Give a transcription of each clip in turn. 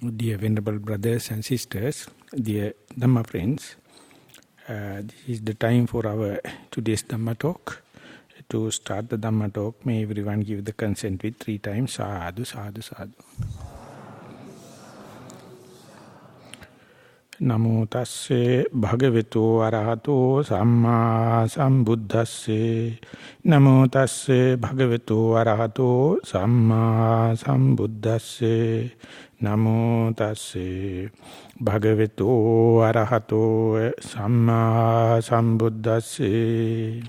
Dear Venerable Brothers and Sisters, dear Dhamma friends, this is the time for our today's Dhamma talk. To start the Dhamma talk, may everyone give the consent with 3 times, sadhu, sadhu, sadhu. Namo tasse bhagavato arahato samma sambuddhasse. Namo tasse bhagavato arahato samma sambuddhasse. Namo tasse bhagavato arahato samma sambuddhasse.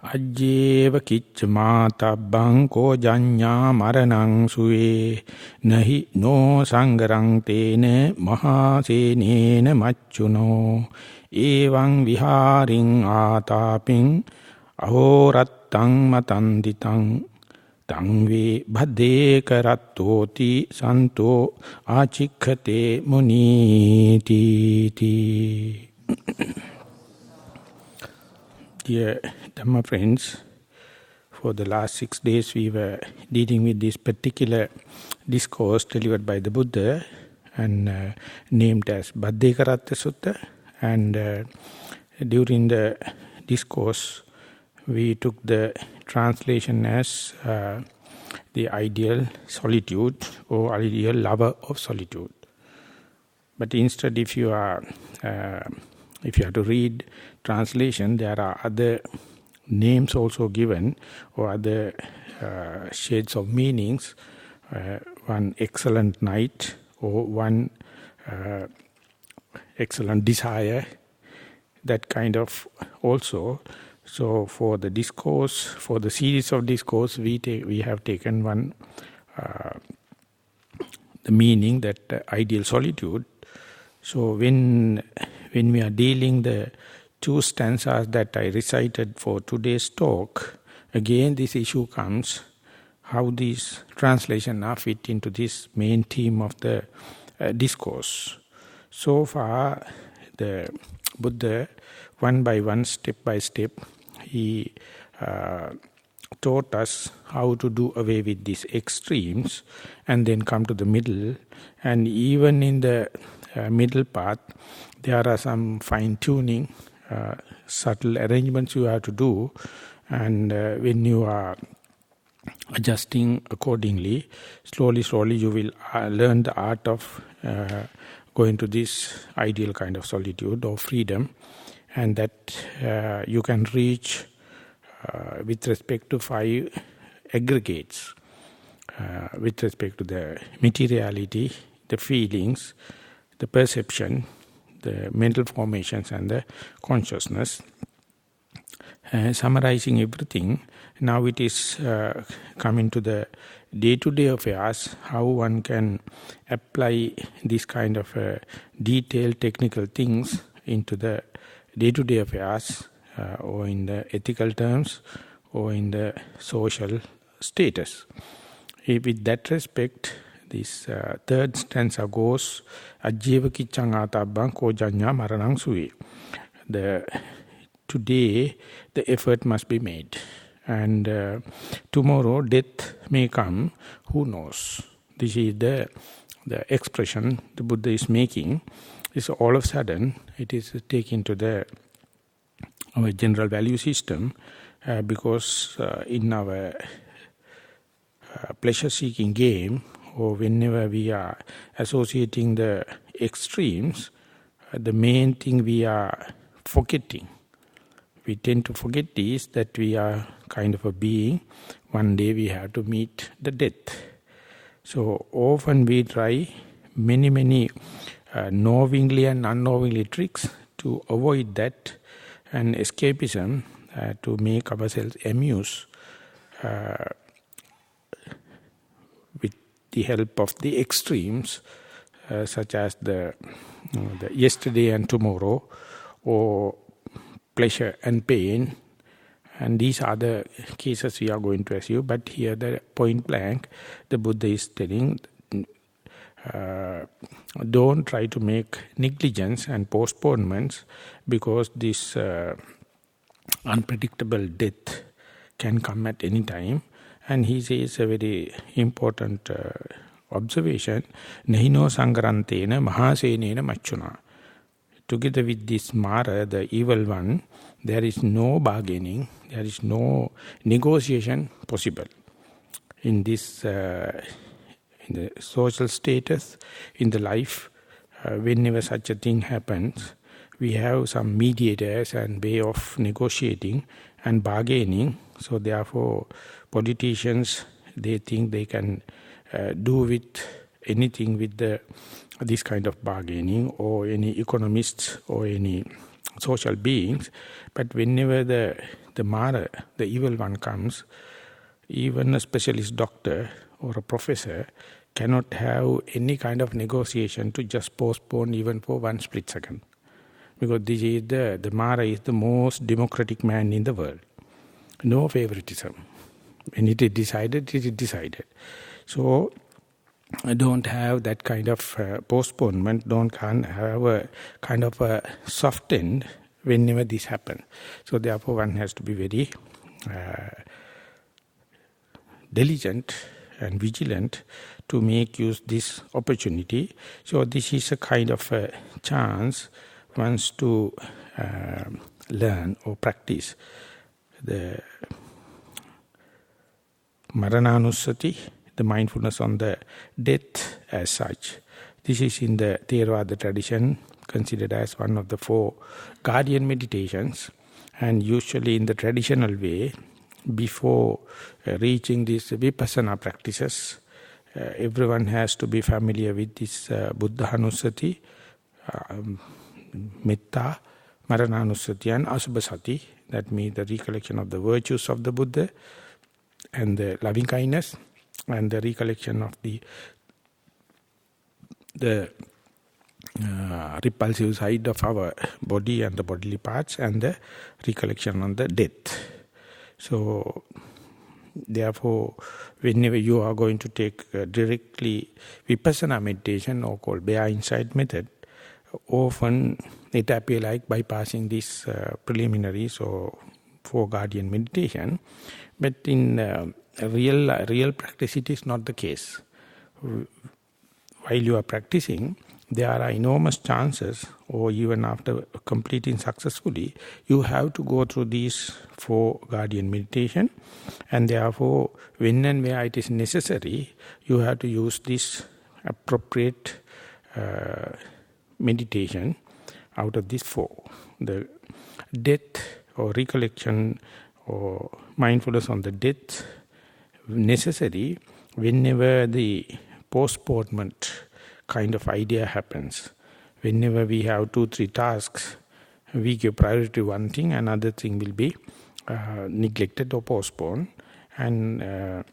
Ajjeva kiccamātabbhaṃ ko jaññā maraṇaṃ suve nahi no saṅgaraṃ tene mahāsenena maccuno evaṃ vihāriṃ ātāpiṃ ahorattaṃ matanditaṃ taṃ ve Bhaddekarattoti santo ācikkate munīti. Dear Dhamma friends, for the last 6 days we were dealing with this particular discourse delivered by the Buddha and named as Bhaddekaratta Sutta. And during the discourse we took the translation as the ideal solitude or ideal lover of solitude. But instead, if you have to read translation, there are other names also given or other shades of meanings. One excellent night or one excellent desire, that kind of also. So for the discourse, for the series of discourse, we have taken one, the meaning that ideal solitude. So when we are dealing the 2 stanzas that I recited for today's talk, again this issue comes, how these translations are fit into this main theme of the discourse. So far, the Buddha, one by one, step by step, he taught us how to do away with these extremes and then come to the middle. And even in the middle path, there are some fine-tuning, subtle arrangements you have to do, and when you are adjusting accordingly, slowly you will learn the art of going to this ideal kind of solitude or freedom, and that you can reach with respect to 5 aggregates, with respect to the materiality, the feelings, the perception, the mental formations and the consciousness. Summarizing everything, now it is coming to the day-to-day affairs, how one can apply this kind of detailed technical things into the day-to-day affairs or in the ethical terms or in the social status. With that respect, this 3rd stanza goes, Ajjeva kiccaṃ ātābbaṃ ko jaññā maraṇaṃ suve. Today, the effort must be made. And tomorrow, death may come, who knows? This is the expression the Buddha is making. It's all of a sudden, it is taken to our general value system because in our pleasure-seeking game, or whenever we are associating the extremes, the main thing we are forgetting. We tend to forget is that we are kind of a being. One day we have to meet the death. So often we try many knowingly and unknowingly tricks to avoid that, and escapism to make ourselves amuse with the help of the extremes, such as the yesterday and tomorrow, or pleasure and pain. And these are the cases we are going to assume. But here the point blank, the Buddha is telling, don't try to make negligence and postponements, because this unpredictable death can come at any time. And he says a very important observation, Nahino Sangarantena Mahasenena Machuna. Together with this Mara, the evil one, there is no bargaining, there is no negotiation possible. In this, in the social status, in the life, whenever such a thing happens, we have some mediators and way of negotiating and bargaining. So therefore, politicians, they think they can do with anything with this kind of bargaining, or any economists or any social beings. But whenever the Mara, the evil one comes, even a specialist doctor or a professor cannot have any kind of negotiation to just postpone even for one split second. Because this is the Mara is the most democratic man in the world. No favoritism. When it is decided, it is decided. So, don't have that kind of postponement, can't have a kind of a soft end whenever this happens. So therefore one has to be very diligent and vigilant to make use this opportunity. So this is a kind of a chance once to learn or practice the Marananusati, the mindfulness on the death as such. This is in the Theravada tradition considered as one of the 4 guardian meditations, and usually in the traditional way, before reaching these vipassana practices, everyone has to be familiar with this Buddhanusati, Metta, Marananusati and Asubhasati. That means the recollection of the virtues of the Buddha and the loving kindness, and the recollection of the repulsive side of our body and the bodily parts, and the recollection on the death. So, therefore, whenever you are going to take directly vipassana meditation, or called bare insight method, often it appears like bypassing these preliminaries or 4 guardian meditation. But in real practice, it is not the case. While you are practicing, there are enormous chances, or even after completing successfully, you have to go through these 4 guardian meditation, and therefore, when and where it is necessary, you have to use this appropriate meditation out of these 4. The death or recollection or mindfulness on the death necessary whenever the postponement kind of idea happens. Whenever we have 2-3 tasks, we give priority to one thing, another thing will be neglected or postponed. And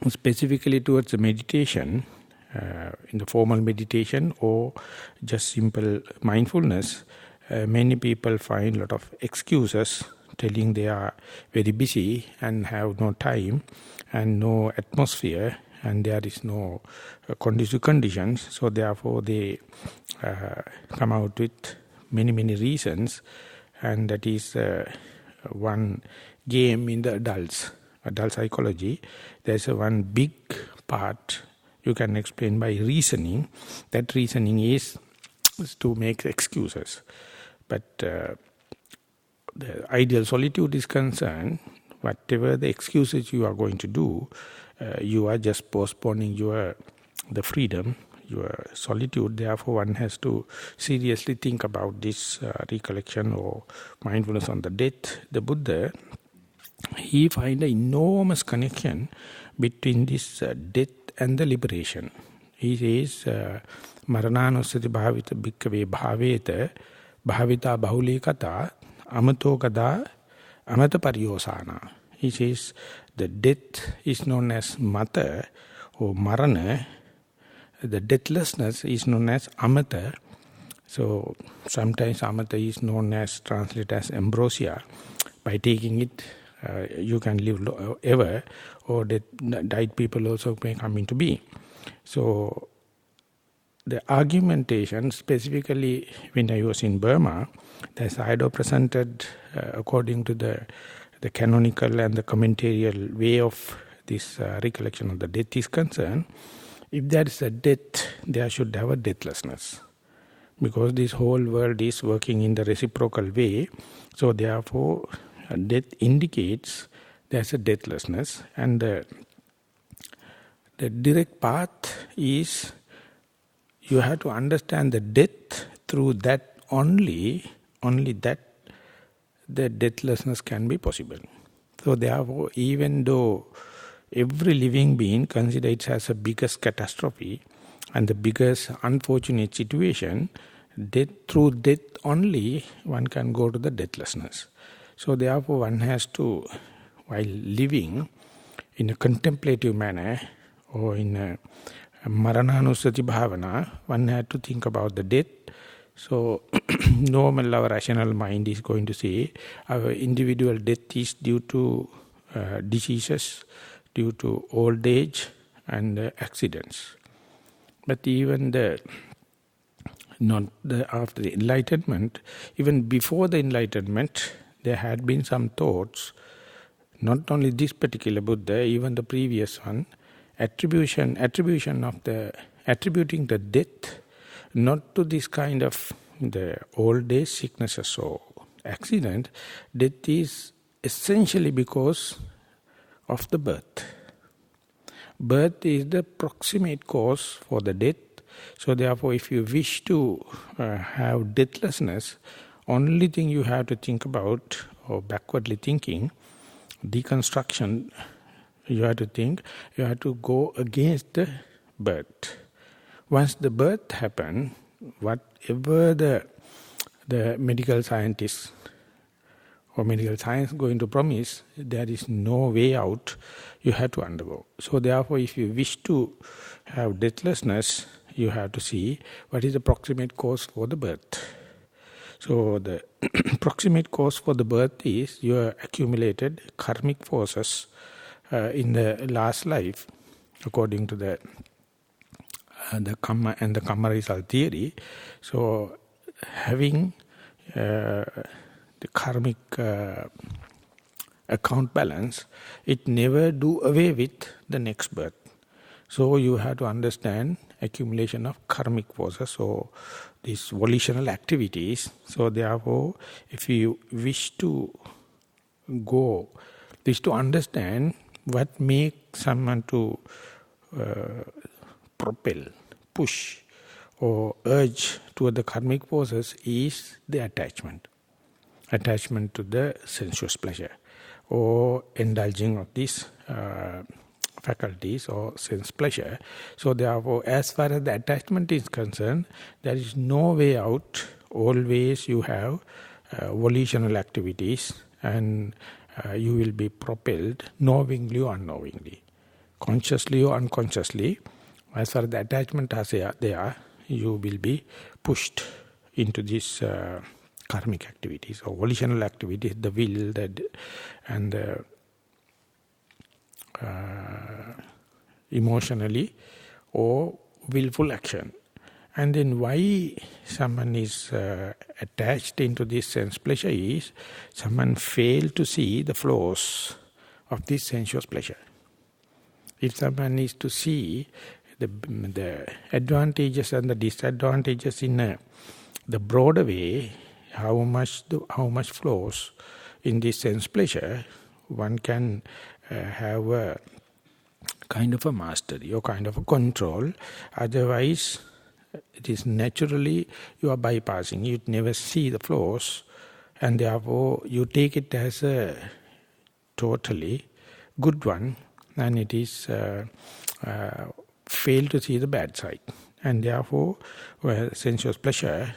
specifically towards the meditation, in the formal meditation or just simple mindfulness, many people find a lot of excuses telling they are very busy and have no time and no atmosphere, and there is no conducive conditions. So therefore they come out with many reasons, and that is one game in the adult psychology. There's one big part you can explain by reasoning. That reasoning is to make excuses. But the ideal solitude is concerned, whatever the excuses you are going to do, you are just postponing the freedom, your solitude. Therefore, one has to seriously think about this recollection or mindfulness on the death. The Buddha, he find an enormous connection between this death and the liberation. He says, Marananusati bhavita bhikkhave bhaveta bhavita bahulekata amato kada amata pariyosana. He says, the death is known as mata or marana. The deathlessness is known as amata. So sometimes amata is known as, translated as ambrosia. By taking it, you can live ever, or died people also may come into being. So the argumentation, specifically when I was in Burma, the Sayadaw presented according to the canonical and the commentarial way of this recollection of the death is concerned. If there is a death, there should have a deathlessness. Because this whole world is working in the reciprocal way, so therefore death indicates there's a deathlessness, and the direct path is you have to understand the death through that only that the deathlessness can be possible. So therefore, even though every living being considers it as the biggest catastrophe and the biggest unfortunate situation, through death only one can go to the deathlessness. So therefore one has to, while living in a contemplative manner or in a Marananusati bhavana, one had to think about the death. So normal our rational mind is going to say our individual death is due to diseases, due to old age and accidents. But even after the enlightenment, even before the enlightenment, there had been some thoughts, not only this particular Buddha, even the previous one, attributing the death not to this kind of the old age sicknesses or accident. Death is essentially because of the birth. Birth is the proximate cause for the death. So therefore, if you wish to have deathlessness, only thing you have to think about, or backwardly thinking, deconstruction, you have to think, you have to go against the birth. Once the birth happens, whatever the medical scientists or medical science going to promise, there is no way out, you have to undergo. So therefore, if you wish to have deathlessness, you have to see what is the proximate cause for the birth. So the proximate cause for the birth is your accumulated karmic forces in the last life, according to the karma and the karma result theory. So having the karmic account balance, it never do away with the next birth. So you have to understand accumulation of karmic forces, so these volitional activities. So therefore, if you wish to understand what makes someone to propel, push or urge toward the karmic forces is the attachment. Attachment to the sensuous pleasure or indulging of these faculties or sense pleasure. So therefore, as far as the attachment is concerned, there is no way out. Always you have volitional activities, and you will be propelled knowingly or unknowingly, consciously or unconsciously. As far as the attachment is there, you will be pushed into these karmic activities or volitional activities, the will and the emotionally or willful action. And then why someone is attached into this sense pleasure is someone failed to see the flaws of this sensuous pleasure. If someone is to see the advantages and the disadvantages in the broader way, how much flaws in this sense pleasure, one can have a kind of a mastery or kind of a control. Otherwise, it is naturally you are bypassing. You never see the flaws, and therefore you take it as a totally good one, and it is fail to see the bad side. And therefore, sensuous pleasure,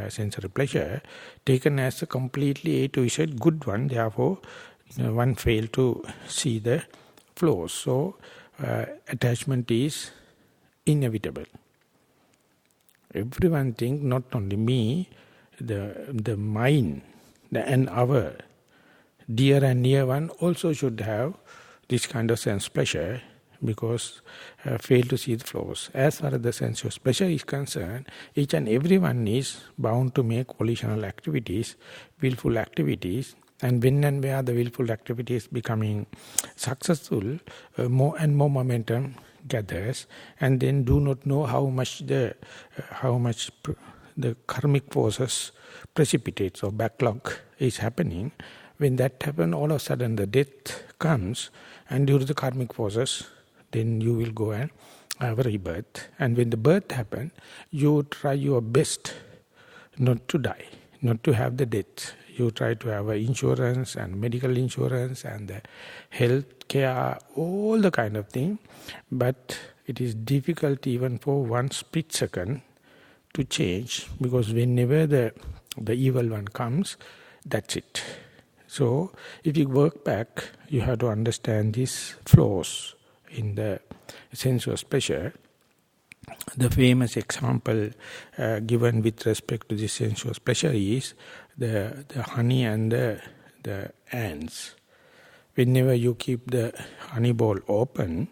sensory pleasure, taken as a completely A to Z good one, therefore one failed to see the flaws. So attachment is inevitable. Everyone thinks, not only me, the mind and our dear and near one also should have this kind of sense pleasure, because fail to see the flaws. As far as the sensuous pleasure is concerned, each and everyone is bound to make volitional activities, willful activities, and when and where the willful activity is becoming successful, more and more momentum gathers, and then do not know how much the karmic forces precipitates or backlog is happening. When that happens, all of a sudden the death comes, and due to the karmic forces, then you will go and have a rebirth. And when the birth happens, you try your best not to die, not to have the death. You try to have insurance and medical insurance and the health care, all the kind of thing. But it is difficult even for 1 split second to change, because whenever the evil one comes, that's it. So if you work back, you have to understand these flaws in the sensuous pleasure. The famous example given with respect to this sensuous pleasure is the honey and the ants. Whenever you keep the honey bowl open,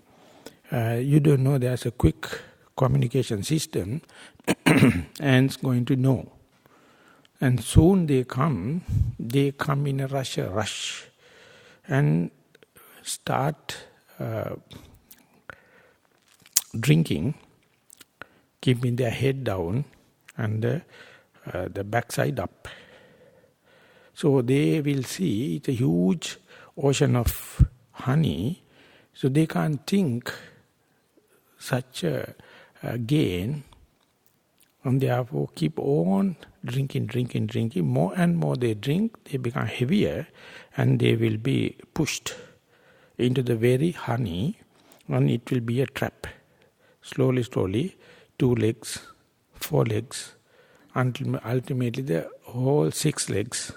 you don't know there's a quick communication system. Ants going to know. And soon they come in a rush and start drinking, keeping their head down and the backside up. So they will see it's a huge ocean of honey, so they can't think such a gain, and therefore keep on drinking. More and more they drink, they become heavier, and they will be pushed into the very honey, and it will be a trap. Slowly, 2 legs, 4 legs, until ultimately the whole 6 legs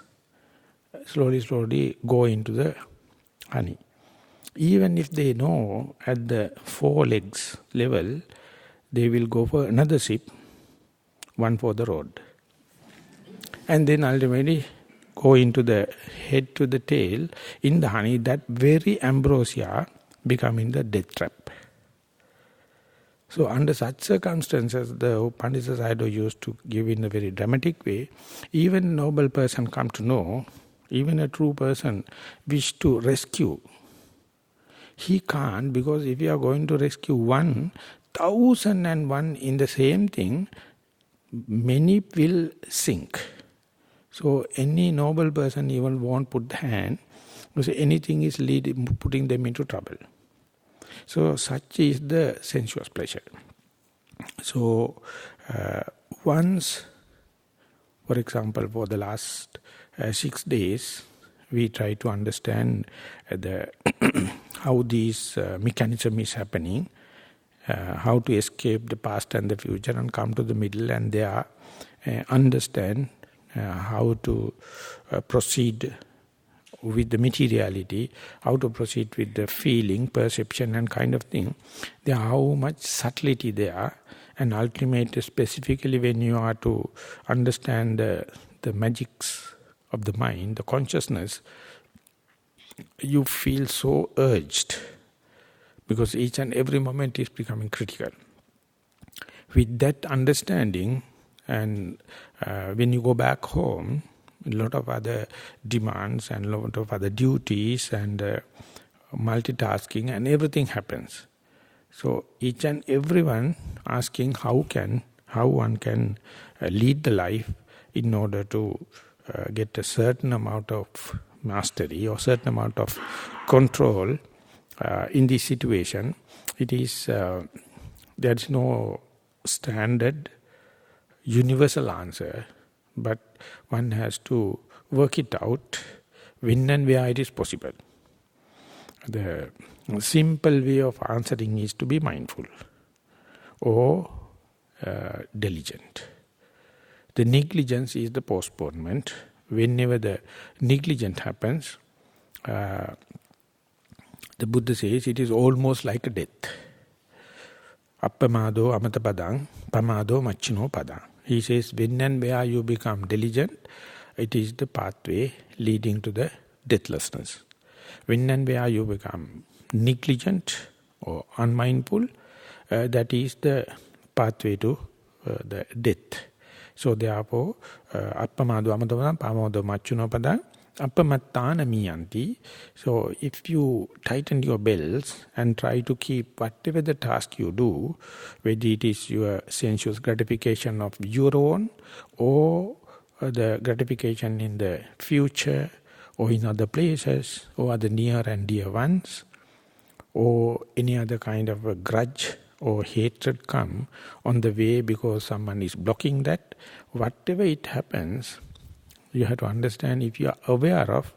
slowly go into the honey. Even if they know at the 4 legs level, they will go for another sip, one for the road. And then ultimately go into the head to the tail in the honey, that very ambrosia becoming the death trap. So under such circumstances, the Pandita Sayadaw used to give in a very dramatic way, even a noble person come to know, even a true person wish to rescue. He can't, because if you are going to rescue 1,001 in the same thing, many will sink. So any noble person even won't put the hand, because anything is putting them into trouble. So such is the sensuous pleasure. So once, for example, for the last 6 days, we try to understand how this mechanism is happening, how to escape the past and the future and come to the middle, and there understand how to proceed with the materiality, how to proceed with the feeling, perception and kind of thing. There are how much subtlety there, and ultimately, specifically when you are to understand the magics of the mind, the consciousness, you feel so urged, because each and every moment is becoming critical. With that understanding, and when you go back home, a lot of other demands and a lot of other duties and multitasking and everything happens. So each and everyone asking how one can lead the life in order to get a certain amount of mastery or certain amount of control in this situation. It is there is no standard universal answer, but one has to work it out when and where it is possible. The simple way of answering is to be mindful or diligent. The negligence is the postponement. Whenever the negligence happens, the Buddha says it is almost like a death. Appamado amatapadang, pamado machino padang. He says when and where you become diligent, it is the pathway leading to the deathlessness. When and where you become negligent or unmindful, that is the pathway to the death. So therefore, appamado amatabadang, pamado machuno padang, Appamattana miyanti. So if you tighten your belts and try to keep whatever the task you do, whether it is your sensuous gratification of your own or the gratification in the future or in other places or other near and dear ones, or any other kind of a grudge or hatred come on the way because someone is blocking that, whatever it happens, you have to understand, if you are aware of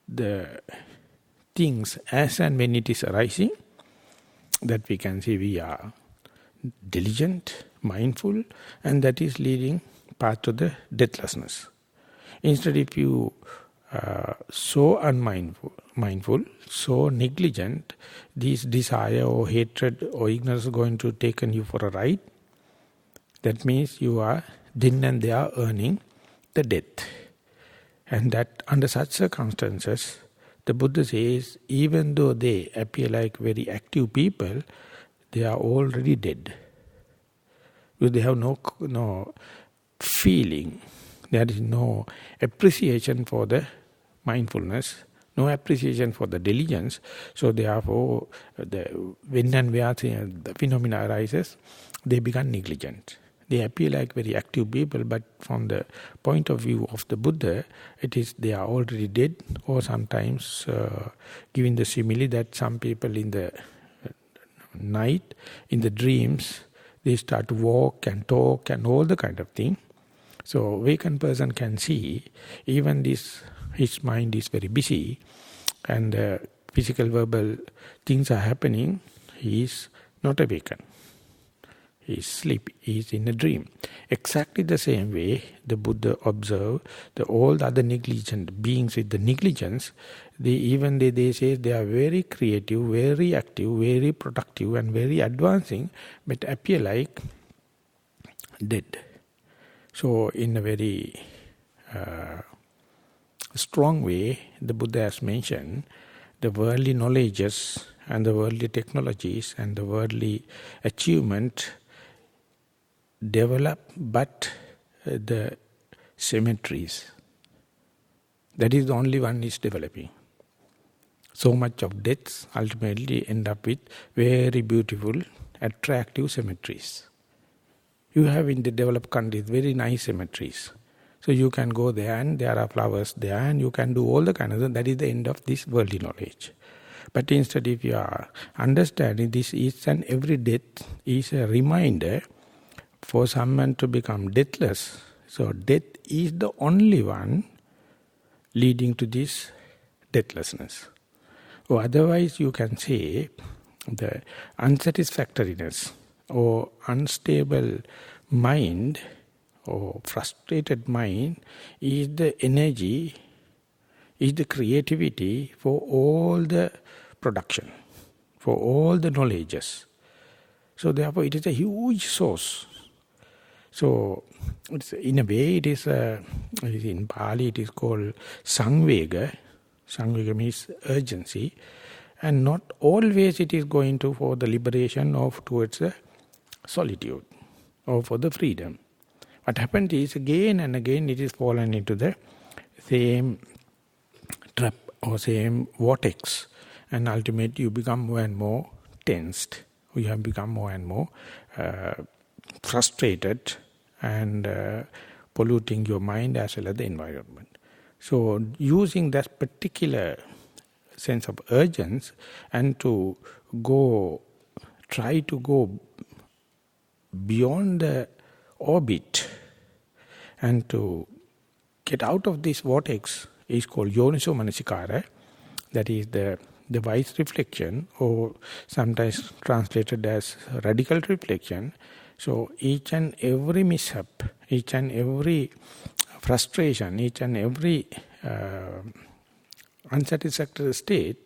the things as and when it is arising, that we can say we are diligent, mindful, and that is leading path to the deathlessness. Instead, if you so unmindful, so negligent, this desire or hatred or ignorance is going to take you for a ride. That means you are then and there earning the death. And that under such circumstances, the Buddha says, even though they appear like very active people, they are already dead. Because they have no feeling. There is no appreciation for the mindfulness, no appreciation for the diligence. So therefore, when and where the phenomena arises, they become negligent. They appear like very active people, but from the point of view of the Buddha, it is they are already dead, or sometimes giving the simile that some people in the night, in the dreams, they start to walk and talk and all the kind of thing. So awakened person can see, even this, his mind is very busy and physical, verbal things are happening, he is not awakened. He is sleepy, he is in a dream. Exactly the same way the Buddha observed all the other negligent beings with the negligence, they say they are very creative, very active, very productive and very advancing, but appear like dead. So in a very strong way, the Buddha has mentioned the worldly knowledges and the worldly technologies and the worldly achievement develop but the cemeteries. That is the only one is developing. So much of deaths ultimately end up with very beautiful, attractive cemeteries. You have in the developed countries very nice cemeteries. So you can go there and there are flowers there and you can do all the kind of thing. That is the end of this worldly knowledge. But instead, if you are understanding this, each and every death is a reminder for someone to become deathless. So death is the only one leading to this deathlessness. Or otherwise you can say the unsatisfactoriness or unstable mind or frustrated mind is the energy, is the creativity for all the production, for all the knowledges. So therefore it is a huge source. So it's, in a way it is, in Pali it is called Sangvega. Sangvega means urgency. And not always it is going to for the liberation of towards the solitude or for the freedom. What happened is again and again it is fallen into the same trap or same vortex, and ultimately you become more and more tensed. You have become more and more frustrated and polluting your mind as well as the environment. So using that particular sense of urgency and to try to go beyond the orbit and to get out of this vortex is called yoniso manasikara. That is the wise reflection, or sometimes translated as radical reflection. So each and every mishap, each and every frustration, each and every unsatisfactory state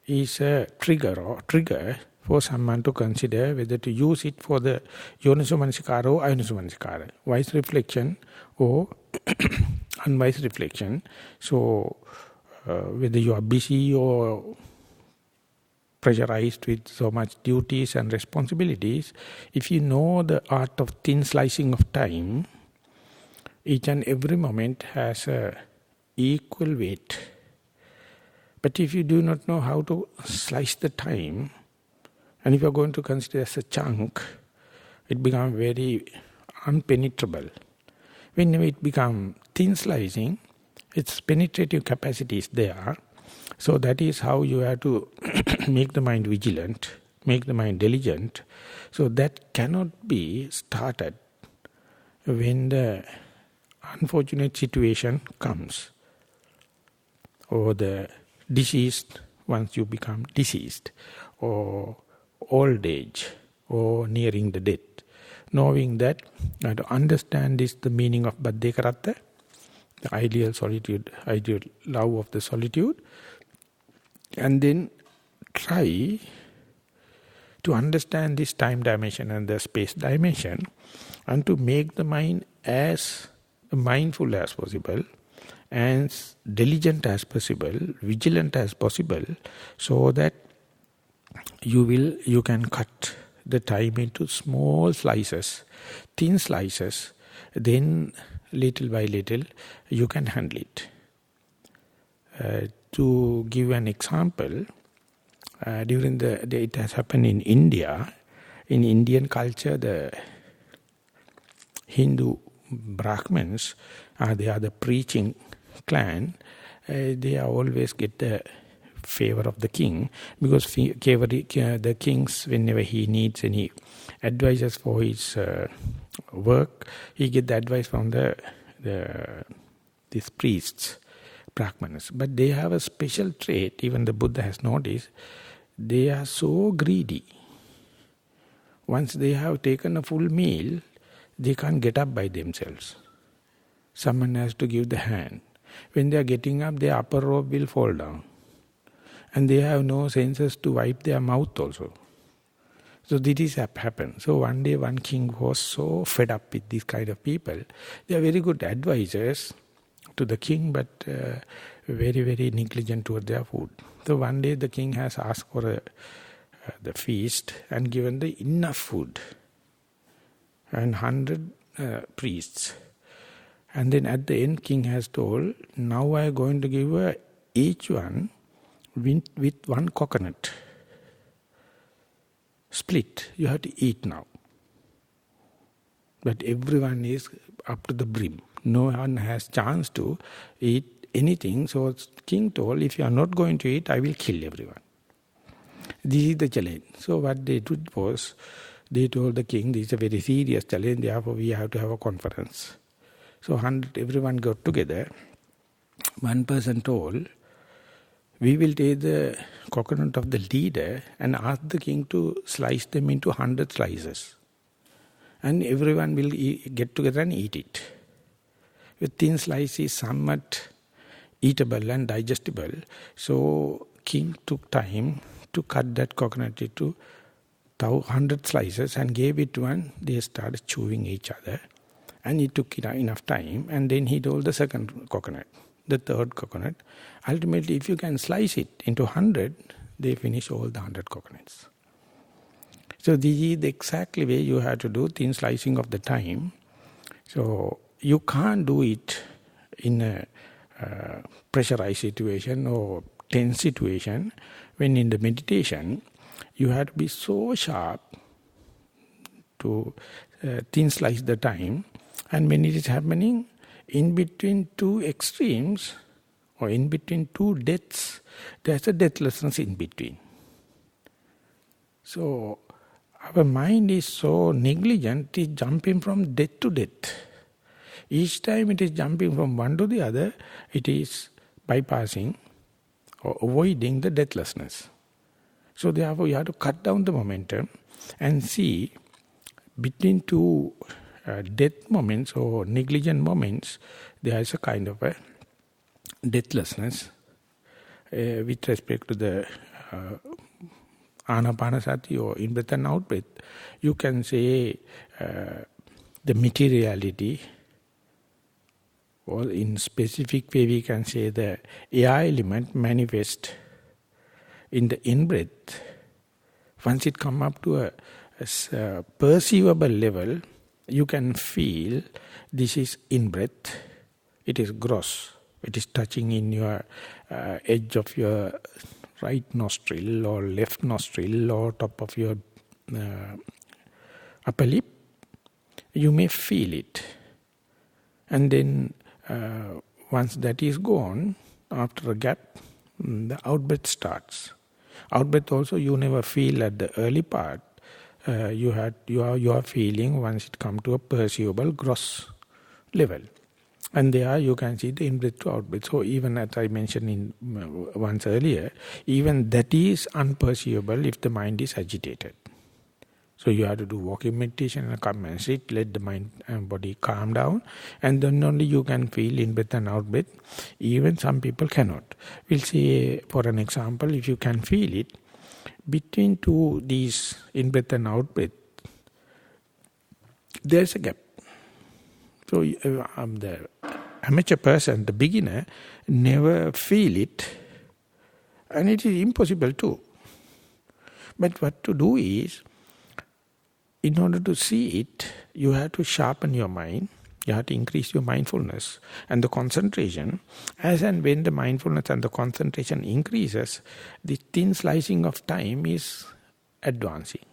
is a trigger for someone to consider whether to use it for the yoniso manasikara or ayoniso manasikara, wise reflection or unwise reflection. So whether you are busy or pressurized with so much duties and responsibilities, if you know the art of thin slicing of time, each and every moment has a equal weight. But if you do not know how to slice the time, and if you are going to consider as a chunk, it becomes very unpenetrable. Whenever it becomes thin slicing, its penetrative capacity is there. So that is how you have to make the mind vigilant, make the mind diligent. So that cannot be started when the unfortunate situation comes, or the diseased, once you become diseased, or old age, or nearing the death. Knowing that, you have to understand this, the meaning of Bhaddekaratta, the ideal solitude, ideal love of the solitude, and then try to understand this time dimension and the space dimension, and to make the mind as mindful as possible, as diligent as possible, vigilant as possible, so that you can cut the time into small slices, thin slices, then little by little you can handle it. To give an example, it has happened in India. In Indian culture, the Hindu Brahmins, they are the preaching clan. They always get the favor of the king, because the kings, whenever he needs any advices for his work, he get the advice from these priests, Brahmanas. But they have a special trait, even the Buddha has noticed, they are so greedy. Once they have taken a full meal, they can't get up by themselves. Someone has to give the hand. When they are getting up, their upper robe will fall down. And they have no senses to wipe their mouth also. So this happened. So one day one king was so fed up with this kind of people. They are very good advisors to the king, but very, very negligent toward their food. So one day the king has asked for the feast and given the enough food and 100 priests. And then at the end, king has told, now I am going to give each one with one coconut. Split, you have to eat now. But everyone is up to the brim. No one has chance to eat anything. So king told, if you are not going to eat, I will kill everyone. This is the challenge. So what they did was, they told the king, this is a very serious challenge, therefore we have to have a conference. So everyone got together. One person told, we will take the coconut of the leader and ask the king to slice them into 100 slices. And everyone will get together and eat it. A thin slice is somewhat eatable and digestible. So king took time to cut that coconut into 100 slices and gave it to one. They started chewing each other. And it took enough time. And then he told the second coconut, the third coconut. Ultimately, if you can slice it into 100, they finish all the 100 coconuts. So this is the exactly way you have to do thin slicing of the time. So you can't do it in a pressurized situation or tense situation. When in the meditation, you have to be so sharp to thin slice the time. And when it is happening, in between two extremes, or in between two deaths, there's a deathlessness in between. So our mind is so negligent, it is jumping from death to death. Each time it is jumping from one to the other, it is bypassing or avoiding the deathlessness. So therefore you have to cut down the momentum and see between two death moments or negligent moments, there is a kind of a deathlessness with respect to the anapanasati or in-breath and out-breath. You can say the materiality, or in specific way we can say the air element manifest in the in-breath. Once it comes up to a perceivable level, you can feel this is in-breath, it is gross, It is touching in your edge of your right nostril or left nostril or top of your upper lip. You may feel it. And then once that is gone, after a gap, the out-breath starts. Out-breath also you never feel at the early part. You are feeling once it comes to a perceivable gross level. And there you can see the in-breath to out-breath. So even as I mentioned once earlier, even that is unperceivable if the mind is agitated. So you have to do walking meditation and come and sit, let the mind and body calm down, and then only you can feel in-breath and out-breath. Even some people cannot. We'll say, for an example, if you can feel it, between these in-breath and out-breath, there's a gap. So the amateur person, the beginner, never feel it, and it is impossible too. But what to do is, in order to see it, you have to sharpen your mind, you have to increase your mindfulness and the concentration. As and when the mindfulness and the concentration increases, the thin slicing of time is advancing.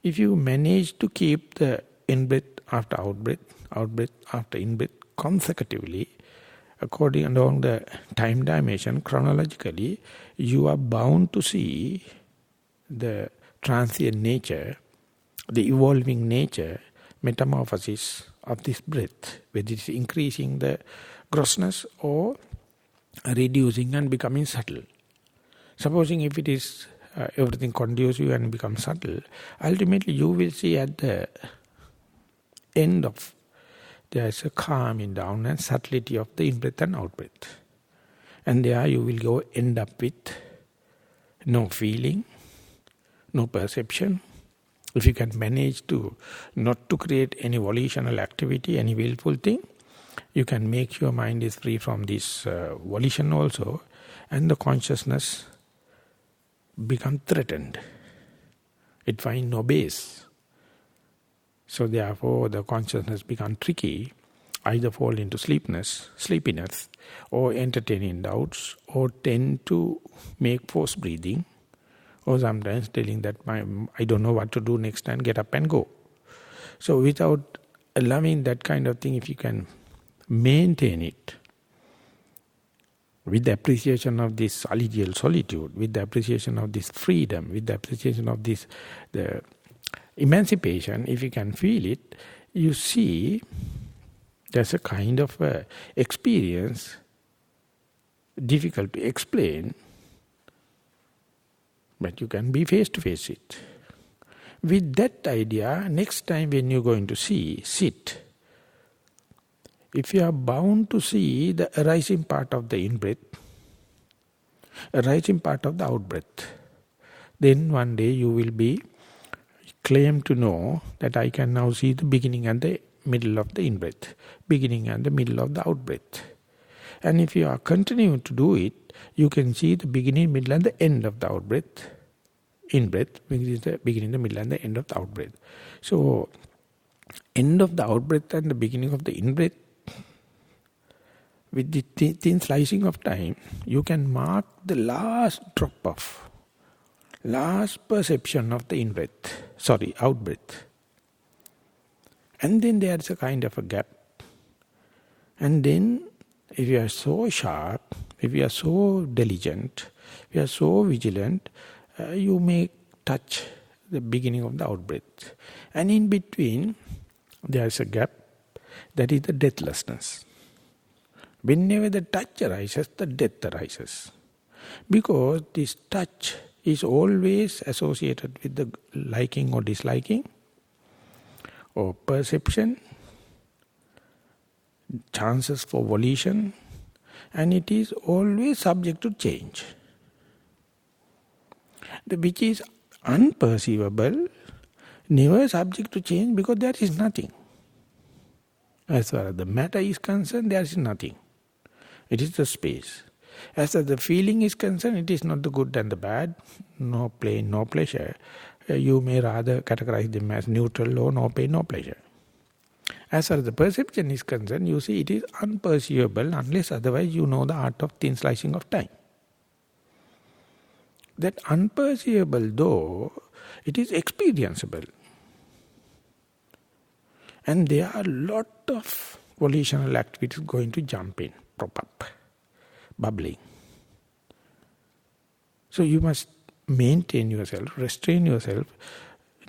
If you manage to keep the in-breath after out-breath, out-breath after in-breath consecutively, according along the time dimension, chronologically, you are bound to see the transient nature, the evolving nature, metamorphosis of this breath, whether it is increasing the grossness or reducing and becoming subtle. Supposing if it is everything conducive and becomes subtle, ultimately you will see at the end of, there is a calming down and subtlety of the in-breath and out-breath. And there you will end up with no feeling, no perception. If you can manage to not to create any volitional activity, any willful thing, you can make your mind is free from this volition also, and the consciousness become threatened. It finds no base. So therefore the consciousness become tricky, either fall into sleepiness, or entertaining doubts, or tend to make forced breathing, or sometimes telling that I don't know what to do next and get up and go. So without allowing that kind of thing, if you can maintain it with the appreciation of this ideal solitude, with the appreciation of this freedom, with the appreciation of this the emancipation, if you can feel it, you see there's a kind of experience difficult to explain, but you can be face to face it. With that idea, next time when you're going to sit, if you are bound to see the arising part of the in-breath, arising part of the out-breath, then one day you will be claim to know that I can now see the beginning and the middle of the in-breath, beginning and the middle of the out-breath. And if you are continuing to do it, you can see the beginning, middle and the end of the out-breath. In-breath, which is the beginning, the middle and the end of the out-breath. So, end of the out-breath and the beginning of the in-breath, with the thin slicing of time, you can mark the last drop off, last perception of the in-breath, out-breath. And then there is a kind of a gap. And then, if you are so sharp, if you are so diligent, if you are so vigilant, you may touch the beginning of the out-breath. And in between, there is a gap, that is the deathlessness. Whenever the touch arises, the death arises. Because this touch is always associated with the liking or disliking, or perception, chances for volition, and it is always subject to change. Which is unperceivable, never subject to change, because there is nothing. As far as the matter is concerned, there is nothing. It is the space. As far as the feeling is concerned, it is not the good and the bad, no pain, no pleasure. You may rather categorize them as neutral or no pain, no pleasure. As far as the perception is concerned, you see it is unperceivable unless otherwise you know the art of thin slicing of time. That unperceivable though, it is experienceable. And there are a lot of volitional activities going to jump in, prop up, bubbling. So you must maintain yourself, restrain yourself,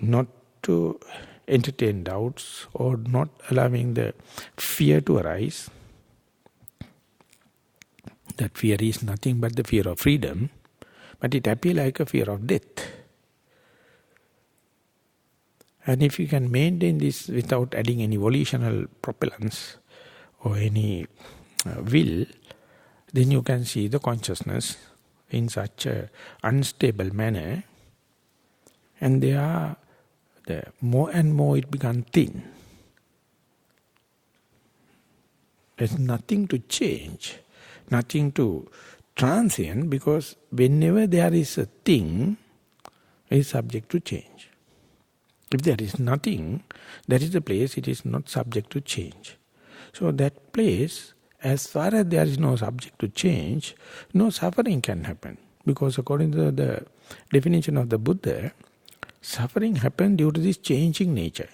not to entertain doubts or not allowing the fear to arise. That fear is nothing but the fear of freedom, but it appears like a fear of death. And if you can maintain this without adding any volitional propellants or any will, then you can see the consciousness in such an unstable manner, and the more and more it becomes thin. There's nothing to change, nothing to transient, because whenever there is a thing, it is subject to change. If there is nothing, that is the place it is not subject to change. So that place, as far as there is no subject to change, no suffering can happen. Because according to the definition of the Buddha, suffering happens due to this changing nature.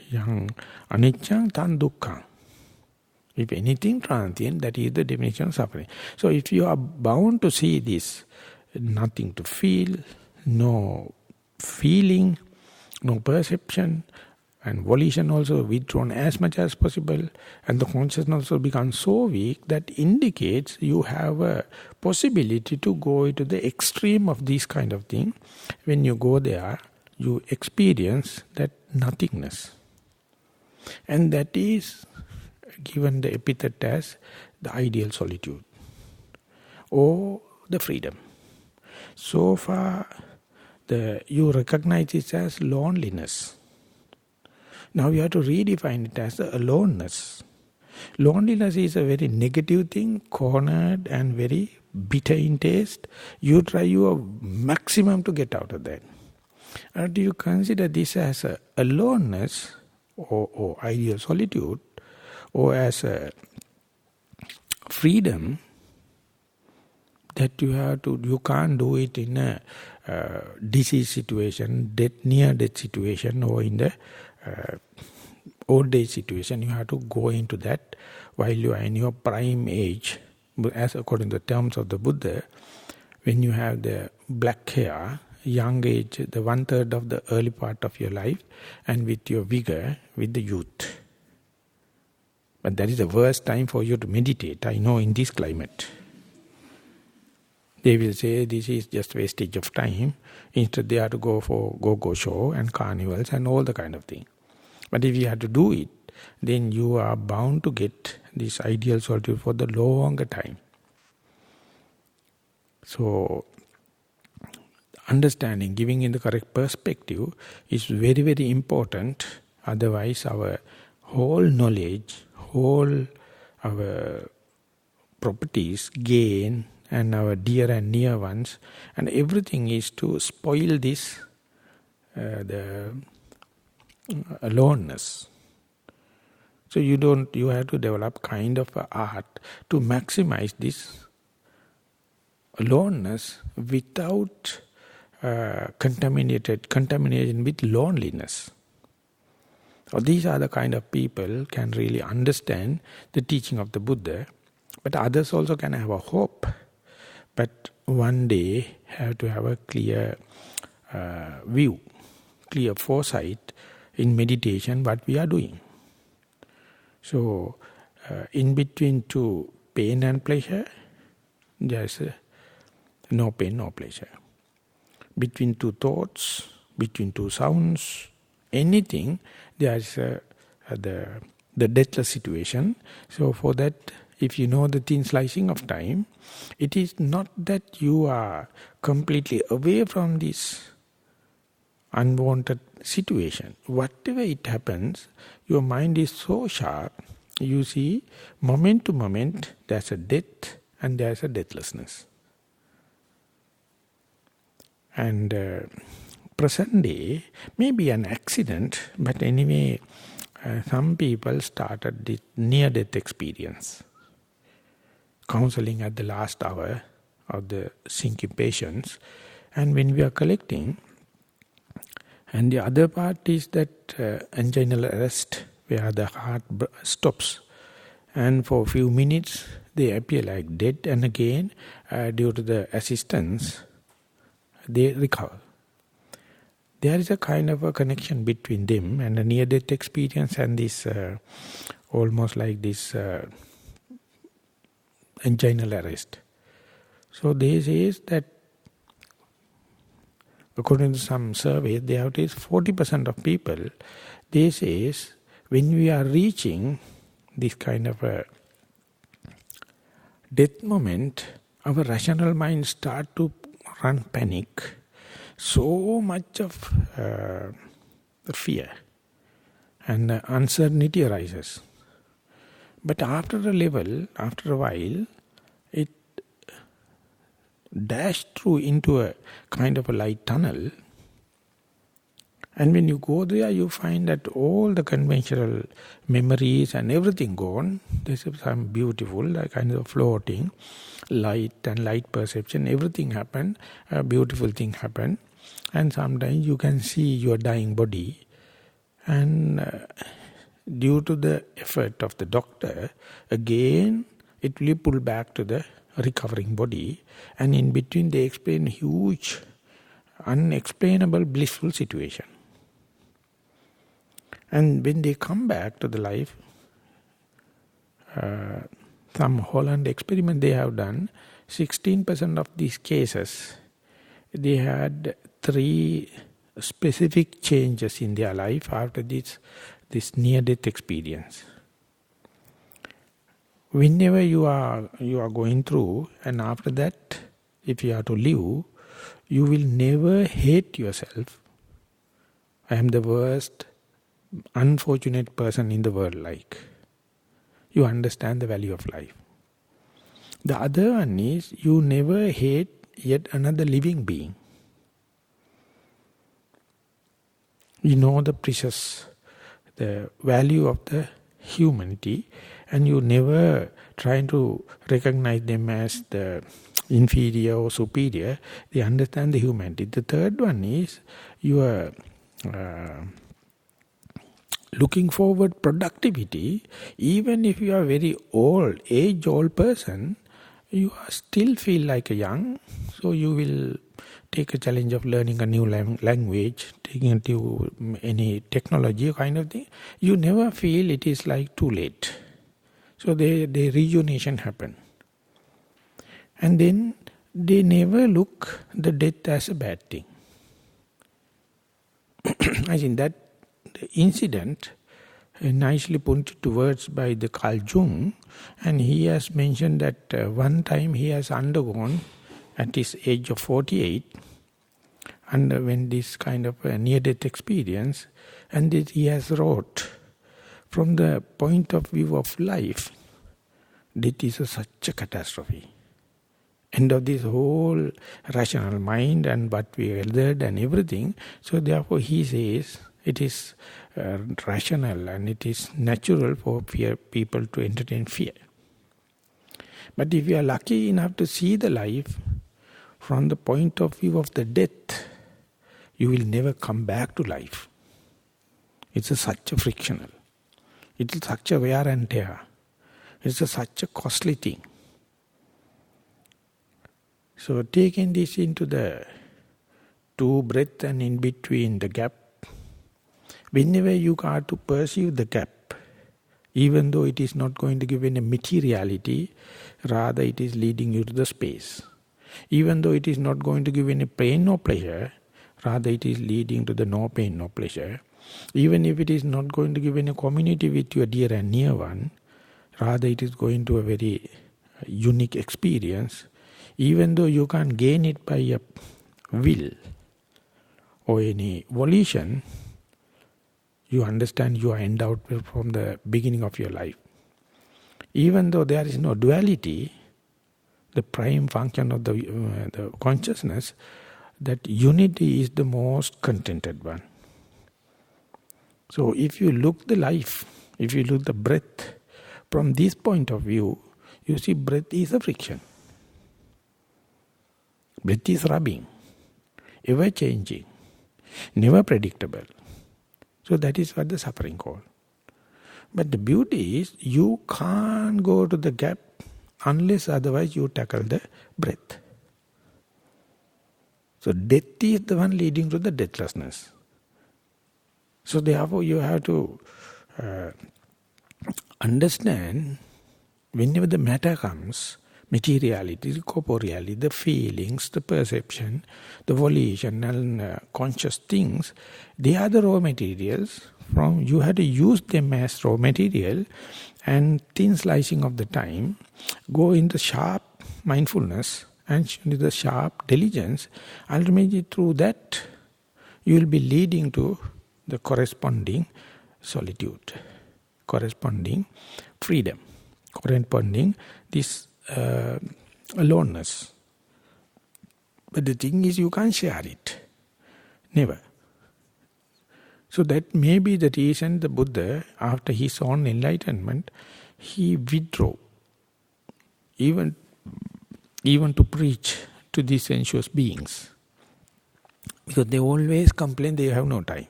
Yang anicca tan dukkha. If anything transient, that is the definition of suffering. So if you are bound to see this, nothing to feel, no feeling, no perception, and volition also withdrawn as much as possible, and the consciousness also becomes so weak that indicates you have a possibility to go into the extreme of this kind of thing. When you go there, you experience that nothingness. And that is given the epithet as the ideal solitude or the freedom. So far, you recognize it as loneliness. Now you have to redefine it as the aloneness. Loneliness is a very negative thing, cornered and very bitter in taste. You try your maximum to get out of that. And do you consider this as a aloneness or ideal solitude, or as a freedom that you can't do it in a disease situation, near death situation, or in the old age situation. You have to go into that while you are in your prime age. As according to the terms of the Buddha, when you have the black hair, young age, the 1/3 of the early part of your life, and with your vigor, with the youth. But that is the worst time for you to meditate, I know, in this climate. They will say this is just wastage of time. Instead they have to go for go-go show and carnivals and all the kind of thing. But if you have to do it, then you are bound to get this ideal solitude for the longer time. So, understanding, giving in the correct perspective is very, very important. Otherwise, our whole knowledge, our properties, gain, and our dear and near ones, and everything is to spoil this, the aloneness. So you have to develop kind of a art to maximize this aloneness without contamination with loneliness. So these are the kind of people can really understand the teaching of the Buddha, but others also can have a hope. But one day have to have a clear view, clear foresight in meditation what we are doing. So in between two pain and pleasure, there's no pain, no pleasure. Between two thoughts, between two sounds, anything, there's the deathless situation. So for that, if you know the thin slicing of time, it is not that you are completely away from this unwanted situation. Whatever it happens, your mind is so sharp, you see moment to moment there's a death and there's a deathlessness. And present day, maybe an accident, but anyway, some people started this near-death experience. Counseling at the last hour of the sinking patients. And when we are collecting, and the other part is that anginal arrest, where the heart stops. And for a few minutes, they appear like dead, and again, due to the assistance, they recover. There is a kind of a connection between them and a near-death experience and this, almost like this anginal arrest. So they say that, according to some surveys, they have taken 40% of people, they say when we are reaching this kind of a death moment, our rational mind start to run panic. So much of fear and uncertainty arises. But after a while, it dashed through into a kind of a light tunnel. And when you go there, you find that all the conventional memories and everything gone. There's some beautiful, kind of floating, light and light perception, everything happened, a beautiful thing happened. And sometimes you can see your dying body. And due to the effort of the doctor, again, it will pull back to the recovering body. And in between, they explain huge, unexplainable, blissful situation. And when they come back to the life, some Holland experiment they have done, 16% of these cases, they had 3 specific changes in their life after this near-death experience. Whenever you are going through, and after that, if you are to live, you will never hate yourself. I am the worst, unfortunate person in the world, like. You understand the value of life. The other one is, you never hate yet another living being. You know the value of the humanity, and you never try to recognize them as the inferior or superior. They understand the humanity. The third one is, you are looking forward productivity. Even if you are very old, age-old person, you are still feel like a young, so you will take a challenge of learning a new language, taking into any technology kind of thing. You never feel it is like too late. So the rejuvenation happen. And then they never look the death as a bad thing. I think that the incident nicely put to words by the Carl Jung, and he has mentioned that one time he has undergone at his age of 48, when this kind of a near-death experience, and that he has wrote, from the point of view of life, death is such a catastrophe. End of this whole rational mind and what we gathered and everything. So therefore he says it is rational and it is natural for people to entertain fear. But if you are lucky enough to see the life from the point of view of the death, you will never come back to life. It's such a frictional. It is such a wear and tear. It's such a costly thing. So taking this into the 2 breath and in between the gap, whenever you are to perceive the gap, even though it is not going to give any materiality, rather it is leading you to the space. Even though it is not going to give any pain nor pleasure, rather it is leading to the no pain, no pleasure. Even if it is not going to give any community with your dear and near one, rather it is going to a very unique experience. Even though you can't gain it by a will or any volition, you understand you are endowed from the beginning of your life. Even though there is no duality, the prime function of the consciousness, that unity is the most contented one. So if you look the life, if you look the breath, from this point of view, you see breath is a friction. Breath is rubbing, ever changing, never predictable. So that is what the suffering called. But the beauty is, you can't go to the gap unless otherwise you tackle the breath. So death is the one leading to the deathlessness. So therefore you have to understand, whenever the matter comes, materiality, the corporeality, the feelings, the perception, the volition and conscious things, they are the raw materials. From you have to use them as raw material, and thin slicing of the time, go in the sharp mindfulness and the sharp diligence. Ultimately through that, you will be leading to the corresponding solitude, corresponding freedom, corresponding this aloneness. But the thing is, you can't share it. Never. So that may be the reason the Buddha, after his own enlightenment, he withdrew, even to preach to these sensuous beings. Because they always complain they have no time.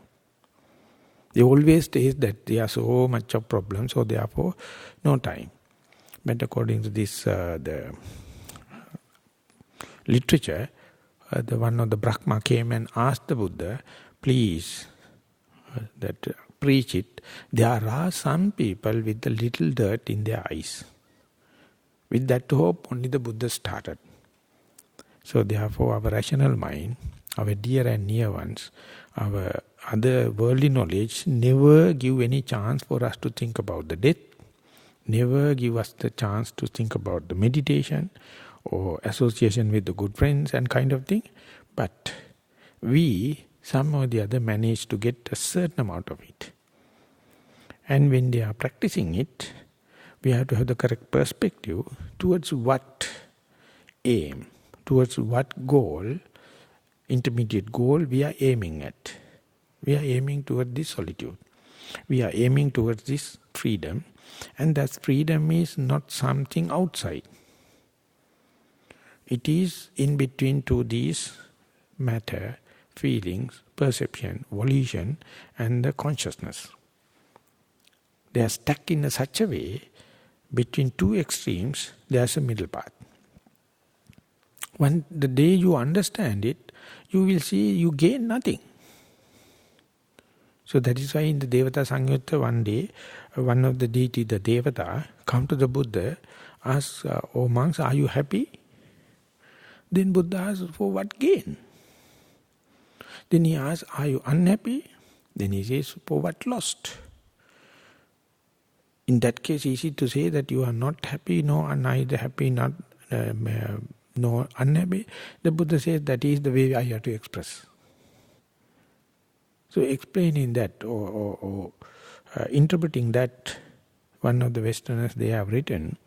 They always say that there are so much of problems, so therefore no time. But according to this, the literature, the one of the Brahma came and asked the Buddha, please, preach it. There are some people with a little dirt in their eyes. With that hope, only the Buddha started. So therefore our rational mind, our dear and near ones, our other worldly knowledge never give any chance for us to think about the death, never give us the chance to think about the meditation or association with the good friends and kind of thing. But we, somehow or the other, manage to get a certain amount of it. And when they are practicing it, we have to have the correct perspective towards what aim, towards what goal, intermediate goal we are aiming at. We are aiming towards this solitude. We are aiming towards this freedom. And that freedom is not something outside. It is in between to these matter, feelings, perception, volition and the consciousness. They are stuck in such a way, between two extremes, there is a middle path. When the day you understand it, you will see you gain nothing. So that is why in the Devata Sangyutta one day, one of the deity, the Devata, come to the Buddha, ask, oh monks, are you happy? Then Buddha asks, for what gain? Then he asks, are you unhappy? Then he says, for what lost? In that case, easy to say that you are not happy, no, neither happy, not no unhappy. The Buddha says that is the way I have to express. So explaining that or interpreting that, one of the Westerners, they have written,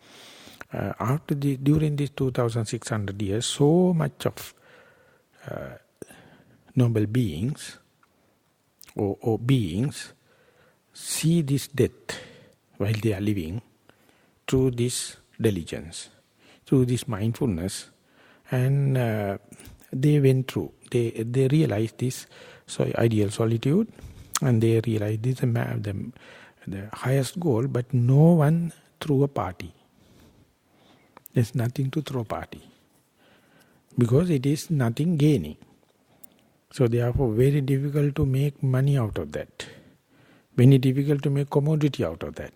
during these 2,600 years, so much of noble beings or beings see this death while they are living through this diligence, through this mindfulness, and they went through, they realized this ideal solitude, and they realized this the highest goal, but no one threw a party. There's nothing to throw party, because it is nothing gaining. So therefore very difficult to make money out of that. Very difficult to make commodity out of that.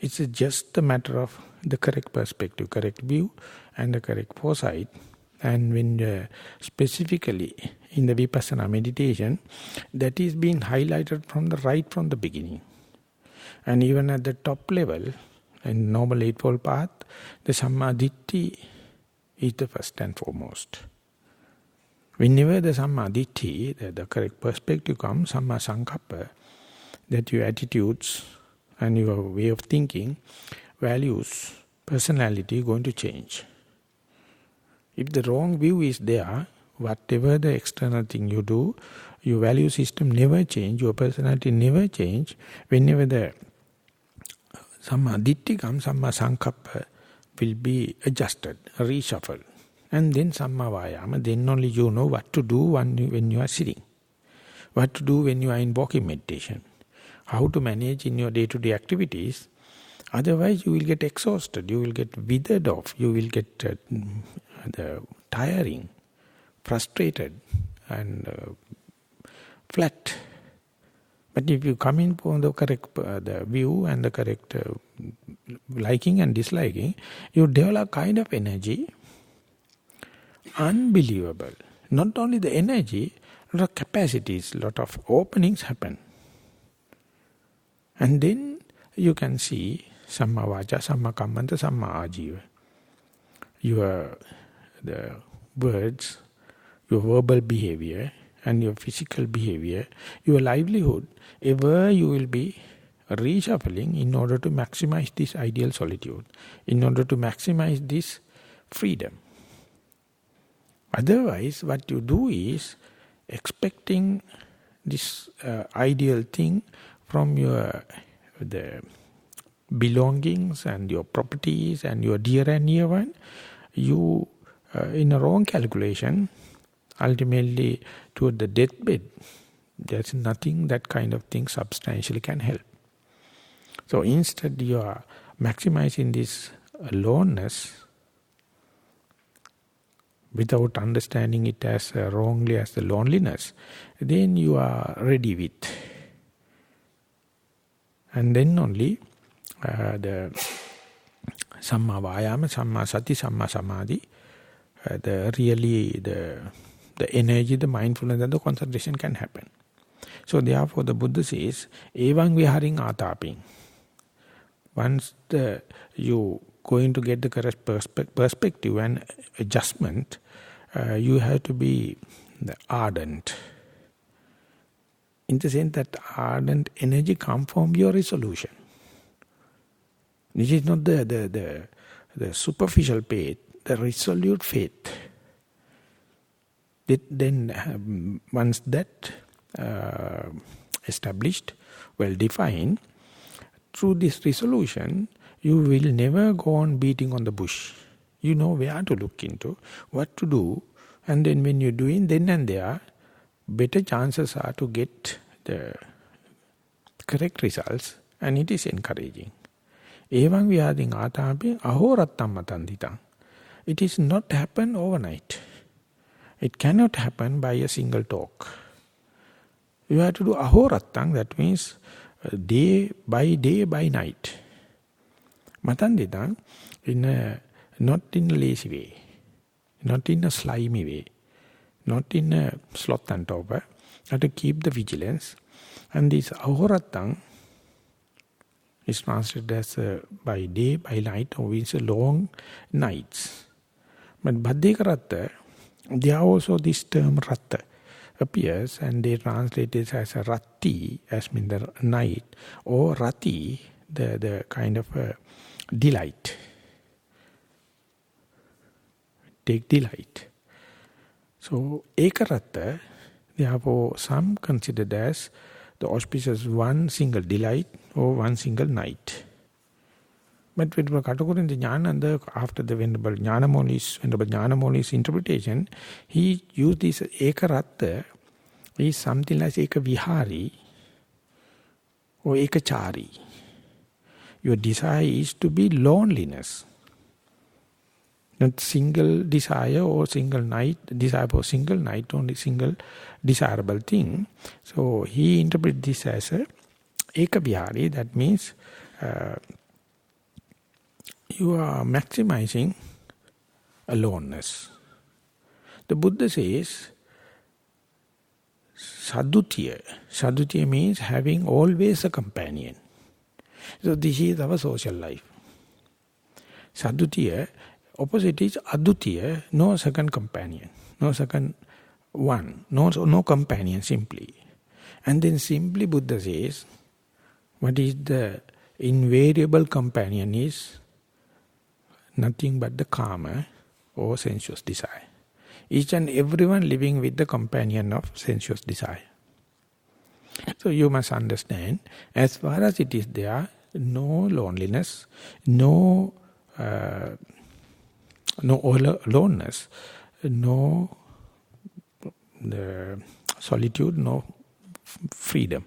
It's just a matter of the correct perspective, correct view and the correct foresight. And when specifically in the Vipassana meditation, that is being highlighted from the beginning. And even at the top level, in Noble Eightfold Path, the Sammaditthi is the first and foremost. Whenever the Sammaditthi, the correct perspective comes, Samma Sankappa, that your attitudes and your way of thinking, values, personality going to change. If the wrong view is there, whatever the external thing you do, your value system never change, your personality never change. Whenever the Samma Ditti comes, Samma Sankappa will be adjusted, reshuffled. And then Samma Vayama, then only you know what to do when you are sitting. What to do when you are in walking meditation. How to manage in your day-to-day activities. Otherwise you will get exhausted, you will get withered off, you will get tiring, frustrated and flat. But if you come in for the correct the view and the correct liking and disliking, you develop kind of energy, unbelievable. Not only the energy, a lot of capacities, a lot of openings happen. And then you can see Samma Vaca, Samma Kammanta, Samma Ajiva. The words, your verbal behavior and your physical behavior, your livelihood, ever you will be reshuffling in order to maximize this ideal solitude, in order to maximize this freedom. Otherwise, what you do is expecting this ideal thing from the belongings and your properties and your dear and near one, you, in a wrong calculation, ultimately toward the deathbed, there's nothing that kind of thing substantially can help. So instead you are maximizing this aloneness without understanding it as wrongly as the loneliness, then you are ready with. And then only the Samma Vayama, Samma Sati, Samma Samadhi, the energy, the mindfulness and the concentration can happen. So therefore the Buddha says, Evang Viharing Ataping. Once you going to get the correct perspective and adjustment, you have to be ardent. In the sense that ardent energy comes from your resolution. This is not the superficial faith, the resolute faith. Then once that established, well defined, through this resolution, you will never go on beating on the bush. You know where to look into, what to do, and then when you're doing, then and there, better chances are to get the correct results, and it is encouraging. Evang vihading atapi ahorattam matanditang. It is not happen overnight. It cannot happen by a single talk. You have to do ahorattang, that means day by night. Matanditang, not in a lazy way, not in a slimy way, not in a sloth and torpor. You have to keep the vigilance. And this ahorattang is translated as by day, by night, or means long nights. But Bhaddekaratta, there also this term ratta appears, and they translate it as a ratti, as mean the night, or rati, the kind of delight. Take delight. So ekaratta, therefore some considered as the auspicious one single delight or one single night. But when Katakurinda Jnana, after the Venerable Jnanamoli's interpretation, he used this ekaratta is something like ekavihari or ekachari. Your desire is to be loneliness. Not single desire or single night, desire for single night, only single desirable thing. So he interpreted this as a ekavihari, that means you are maximizing aloneness. The Buddha says, sadhutiya. Sadhutiya means having always a companion. So this is our social life. Sadhutiya, opposite is adutiya, no second companion, no second one, no companion simply. And then simply Buddha says, what is the invariable companion is nothing but the karma or sensuous desire. each and everyone living with the companion of sensuous desire. So you must understand, as far as it is there, no loneliness, no aloneness, no solitude, no freedom.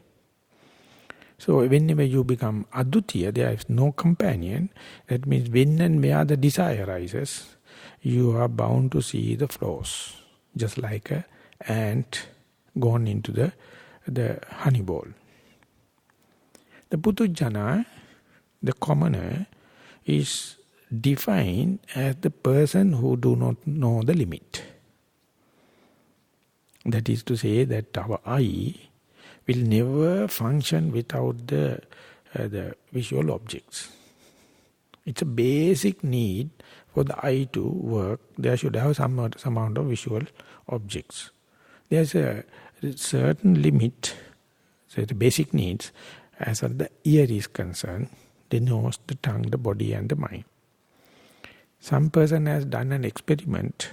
So whenever you become adutiya, there is no companion. That means when and where the desire arises, you are bound to see the flaws, just like an ant gone into the honey bowl. The Putujjana, the commoner, is defined as the person who do not know the limit. That is to say that our eye will never function without the visual objects. It's a basic need for the eye to work. There should have some amount of visual objects. There's a certain limit, so the basic needs, as far as the ear is concerned, the nose, the tongue, the body and the mind. Some person has done an experiment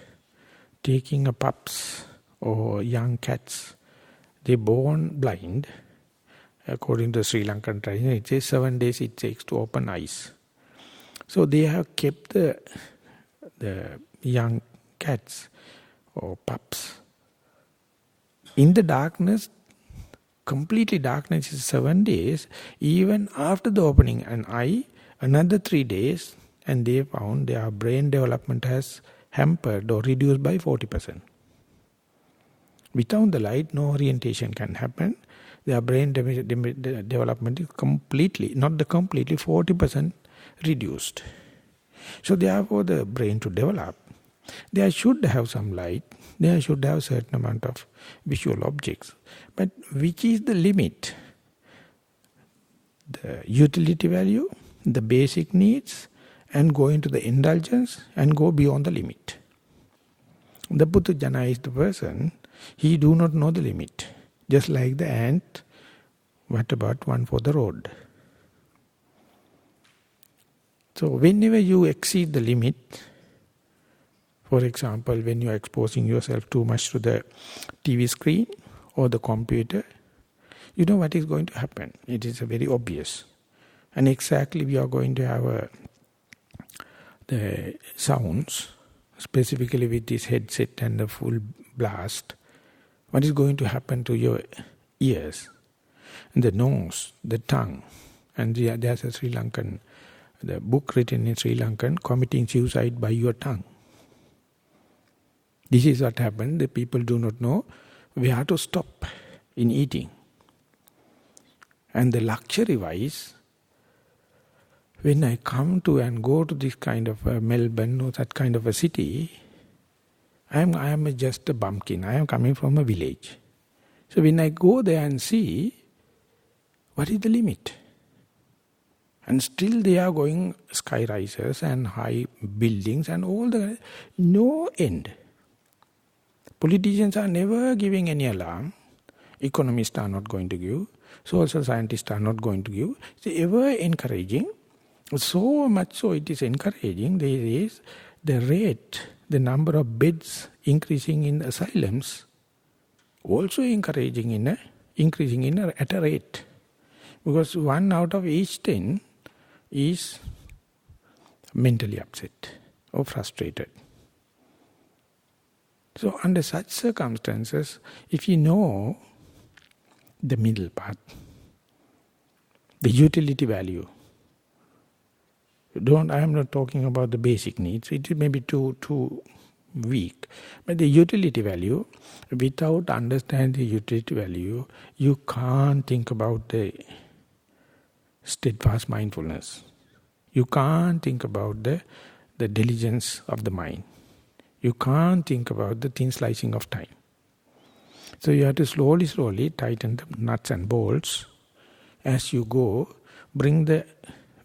taking a pups or young cats. They born blind. According to Sri Lankan tradition, it says 7 days it takes to open eyes. So they have kept the young cats or pups in the darkness. Completely darkness is 7 days. Even after the opening an eye, another 3 days, and they found their brain development has hampered or reduced by 40%. Without the light, no orientation can happen. Their brain development is completely, not the completely, 40% reduced. So therefore the brain to develop, there should have some light, there should have certain amount of visual objects. But which is the limit? The utility value, the basic needs, and go into the indulgence and go beyond the limit. The Putujjana is the person, he do not know the limit. Just like the ant, what about one for the road? So whenever you exceed the limit, for example, when you are exposing yourself too much to the TV screen or the computer, you know what is going to happen. It is very obvious. And exactly we are going to have the sounds, specifically with this headset and the full blast. What is going to happen to your ears, and the nose, the tongue? And there's a Sri Lankan, the book written in Sri Lankan, committing suicide by your tongue. This is what happened. The people do not know where to stop in eating. And the luxury-wise, when I come to and go to this kind of Melbourne or that kind of a city, I am just a bumpkin. I am coming from a village. So when I go there and see, what is the limit? And still they are going sky rises and high buildings and all the, no end. Politicians are never giving any alarm. Economists are not going to give. Social scientists are not going to give. It's ever encouraging. So much so it is encouraging. There is the rate, the number of beds increasing in asylums, also increasing at a rate. Because 1 out of each 10 is mentally upset or frustrated. So under such circumstances, if you know the middle path, the utility value, I am not talking about the basic needs, it may be too weak. But the utility value, without understanding the utility value, you can't think about the steadfast mindfulness. You can't think about the diligence of the mind. You can't think about the thin slicing of time. So you have to slowly tighten the nuts and bolts as you go, bring the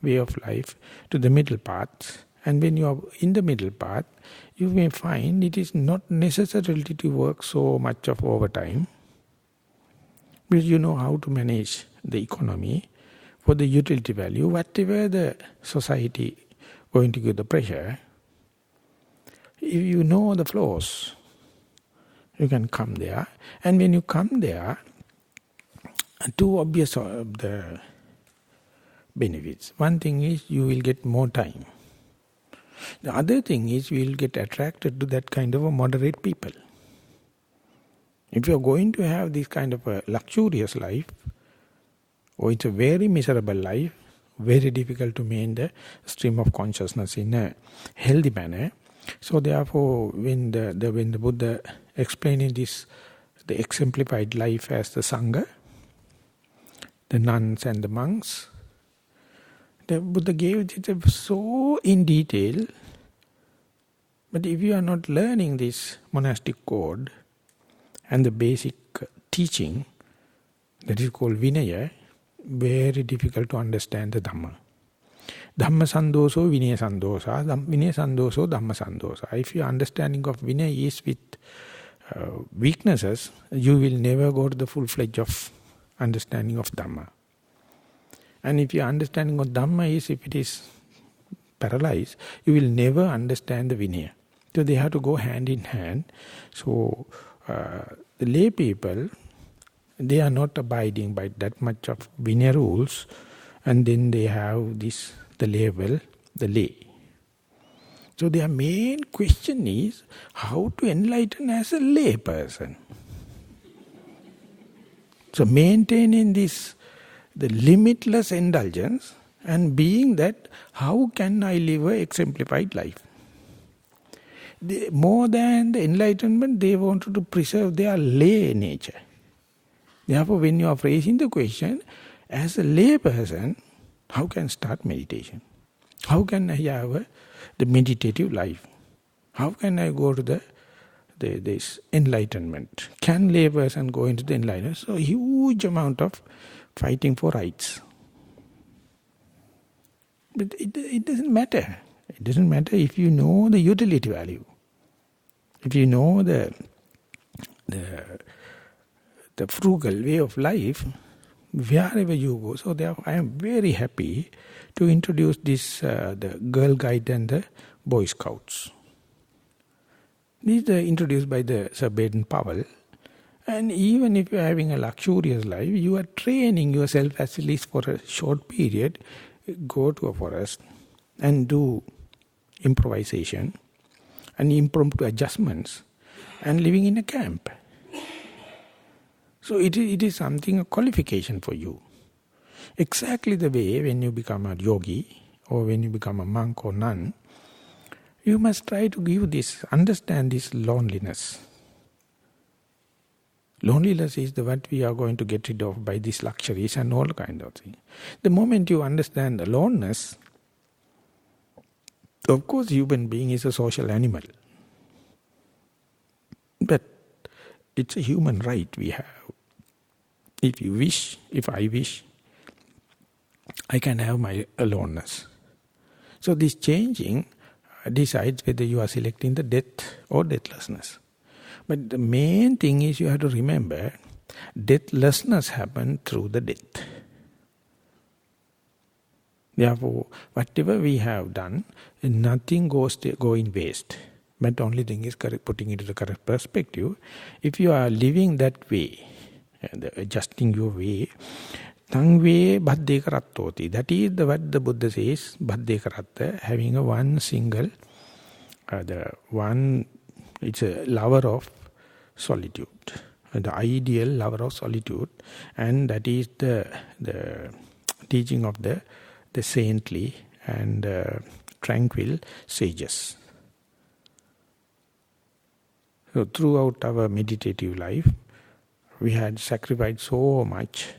way of life to the middle path. And when you are in the middle path, you may find it is not necessarily to work so much of overtime, because you know how to manage the economy for the utility value. Whatever the society going to give the pressure, if you know the flaws, You can come there. And when you come there, two obvious the benefits. One thing is you will get more time. The other thing is you will get attracted to that kind of a moderate people. If you are going to have this kind of a luxurious life, or it's a very miserable life, very difficult to maintain the stream of consciousness in a healthy manner. So therefore, when the Buddha explaining this, the exemplified life as the Sangha, the nuns and the monks, the Buddha gave it so in detail. But if you are not learning this monastic code and the basic teaching, that is called Vinaya, very difficult to understand the Dhamma. Dhamma sandoso, Vinaya sandosa, Vinaya sandoso, Dhamma sandosa. If your understanding of Vinaya is with weaknesses, you will never go to the full-fledged of understanding of Dhamma. And if your understanding of Dhamma is, if it is paralyzed, you will never understand the Vinaya. So they have to go hand in hand. So the lay people, they are not abiding by that much of Vinaya rules, and then they have this, the label, the lay. So their main question is how to enlighten as a lay person. So maintaining this, the limitless indulgence, and being that, how can I live an exemplified life? More than the enlightenment, they wanted to preserve their lay nature. Therefore, when you are phrasing the question, as a lay person, how can I start meditation? How can I have the meditative life? How can I go to this enlightenment? Can lay person go into the enlightenment? So huge amount of fighting for rights. But it doesn't matter. It doesn't matter if you know the utility value. If you know the frugal way of life, wherever you go. So therefore, I am very happy to introduce this, the Girl Guide and the Boy Scouts. These are introduced by the Sir Baden-Powell. And even if you are having a luxurious life, you are training yourself at least for a short period. Go to a forest and do improvisation and impromptu adjustments and living in a camp. So it is something, a qualification for you. Exactly the way when you become a yogi or when you become a monk or nun, you must try to give this, understand this loneliness. Loneliness is what we are going to get rid of by these luxuries and all kind of things. The moment you understand the loneliness, of course human being is a social animal. But it's a human right we have. If you wish, if I wish, I can have my aloneness. So this changing decides whether you are selecting the death or deathlessness. But the main thing is you have to remember, deathlessness happens through the death. Therefore, whatever we have done, nothing go in waste. But only thing is putting it into the correct perspective. If you are living that way, adjusting your way, tang ve Bhaddekarattoti. That is what the Buddha says, Bhaddekaratta, having a one single, it's a lover of solitude, the ideal lover of solitude, and that is the teaching of the saintly and tranquil sages. So throughout our meditative life, we had sacrificed so much,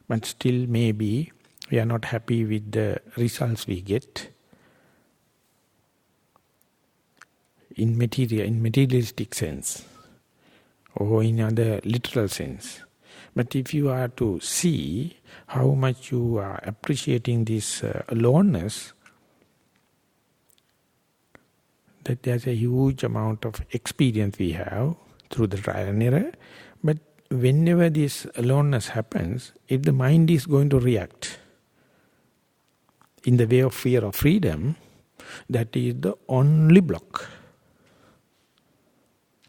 but still maybe we are not happy with the results we get in materialistic sense or in other literal sense. But if you are to see how much you are appreciating this aloneness, that there's a huge amount of experience we have through the trial and error. But whenever this aloneness happens, if the mind is going to react in the way of fear of freedom, that is the only block.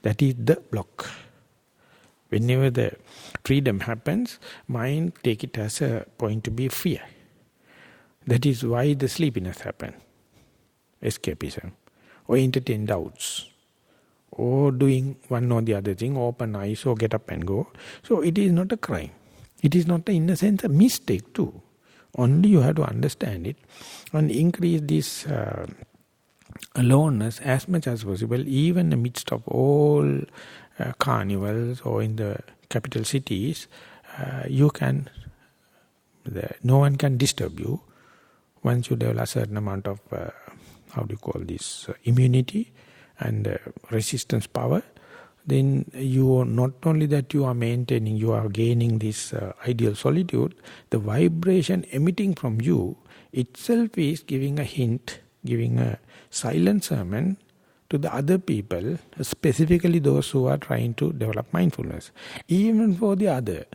That is the block. Whenever the freedom happens, mind take it as a point to be fear. That is why the sleepiness happens. Escapism. Or entertain doubts. Or doing one or the other thing, open eyes or get up and go. So it is not a crime. It is not, in a sense, a mistake too. Only you have to understand it and increase this aloneness as much as possible, even in the midst of all carnivals or in the capital cities. No one can disturb you. Once you develop a certain amount of, immunity and resistance power, then you not only that you are maintaining, you are gaining this ideal solitude, the vibration emitting from you itself is giving a hint, giving a silent sermon to the other people, specifically those who are trying to develop mindfulness. Even for the other,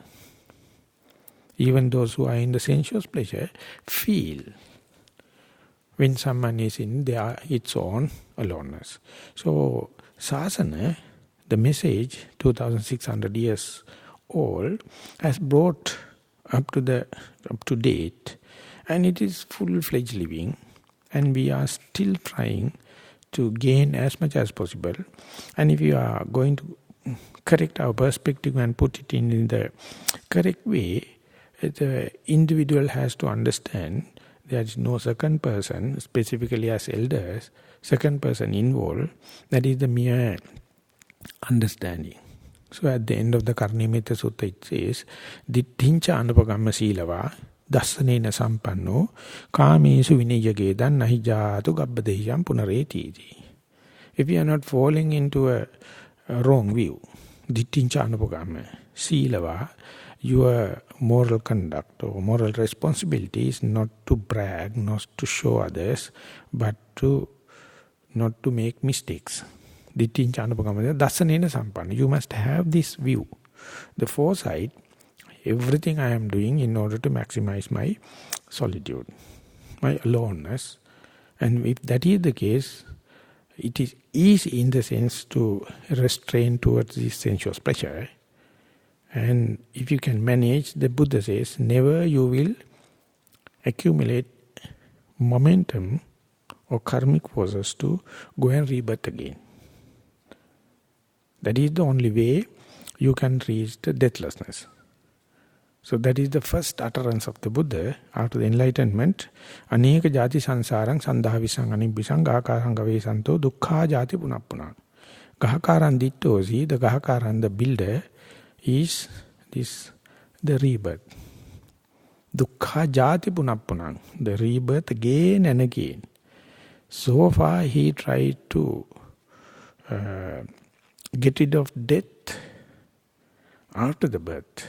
even those who are in the sensuous pleasure, feel when someone is in its own aloneness. So, Sasana, the message, 2,600 years old, has brought up to date, and it is full-fledged living, and we are still trying to gain as much as possible. And if you are going to correct our perspective and put it in the correct way, the individual has to understand there is no second person, specifically as elders, second person involved. That is the mere understanding. So at the end of the Karnimita Sutta it says, Dittincha anupagamma silava dassanena sampanno kamesu vinayagedan nahi jatu gabbadehiyam punaretiti. If you are not falling into a wrong view, Dittincha anupagamma silava, your moral conduct or moral responsibility is not to brag, not to show others, but not to make mistakes. Dittincha anupagamma dassanena sampanna. You must have this view, the foresight, everything I am doing in order to maximize my solitude, my aloneness. And if that is the case, it is easy in the sense to restrain towards this sensuous pleasure. And if you can manage, the Buddha says, never you will accumulate momentum or karmic forces to go and rebirth again. That is the only way you can reach the deathlessness. So that is the first utterance of the Buddha after the enlightenment. Aneka jati sansarang sandhavisang anibhisang gahakarang gavesanto dukkha jati punappunang. Gahakarang dittosi, the gahakarang, the builder, is the rebirth. Dukkha jati punappunang, the rebirth again and again. So far he tried to get rid of death after the birth.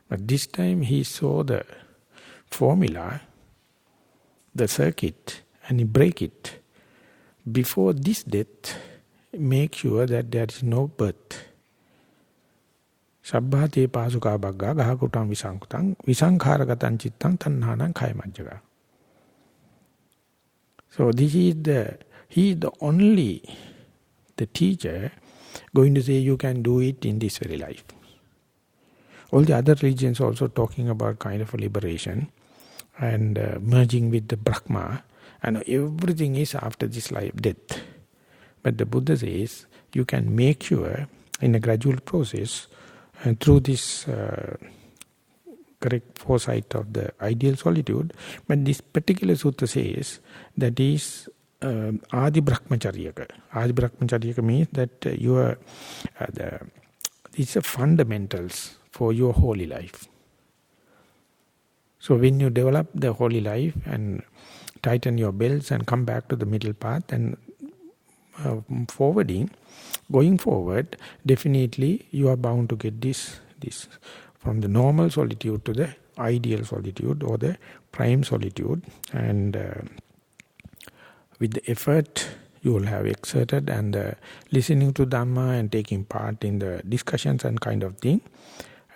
But this time he saw the formula, the circuit, and he break it. Before this death, make sure that there is no birth. Sabbha te pasuka bagga gahakutam visankutang visankharagatan chittang tannhanang kayamajjaga. So this is he is the only, the teacher, going to say you can do it in this very life. All the other religions also talking about kind of a liberation and merging with the Brahma, and everything is after this life, death. But the Buddha says you can make sure in a gradual process and through this correct foresight of the ideal solitude. But this particular sutta says that is Adi Brahmacharyaka. Adi Brahmacharyaka means that these are fundamentals for your holy life. So when you develop the holy life and tighten your belts and come back to the middle path and going forward, definitely you are bound to get this from the normal solitude to the ideal solitude or the prime solitude. And with the effort you will have exerted and listening to Dhamma and taking part in the discussions and kind of thing.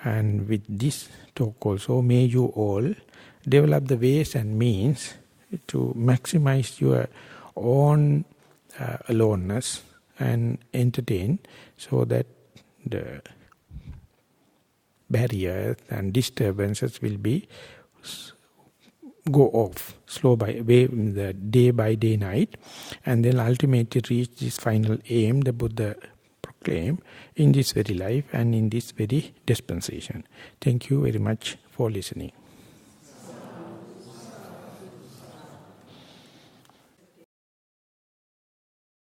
And with this talk also, may you all develop the ways and means to maximize your own aloneness and entertain, so that the barriers and disturbances will be go off the day by day night, and then ultimately reach this final aim the Buddha proclaimed in this very life and in this very dispensation. Thank you very much for listening.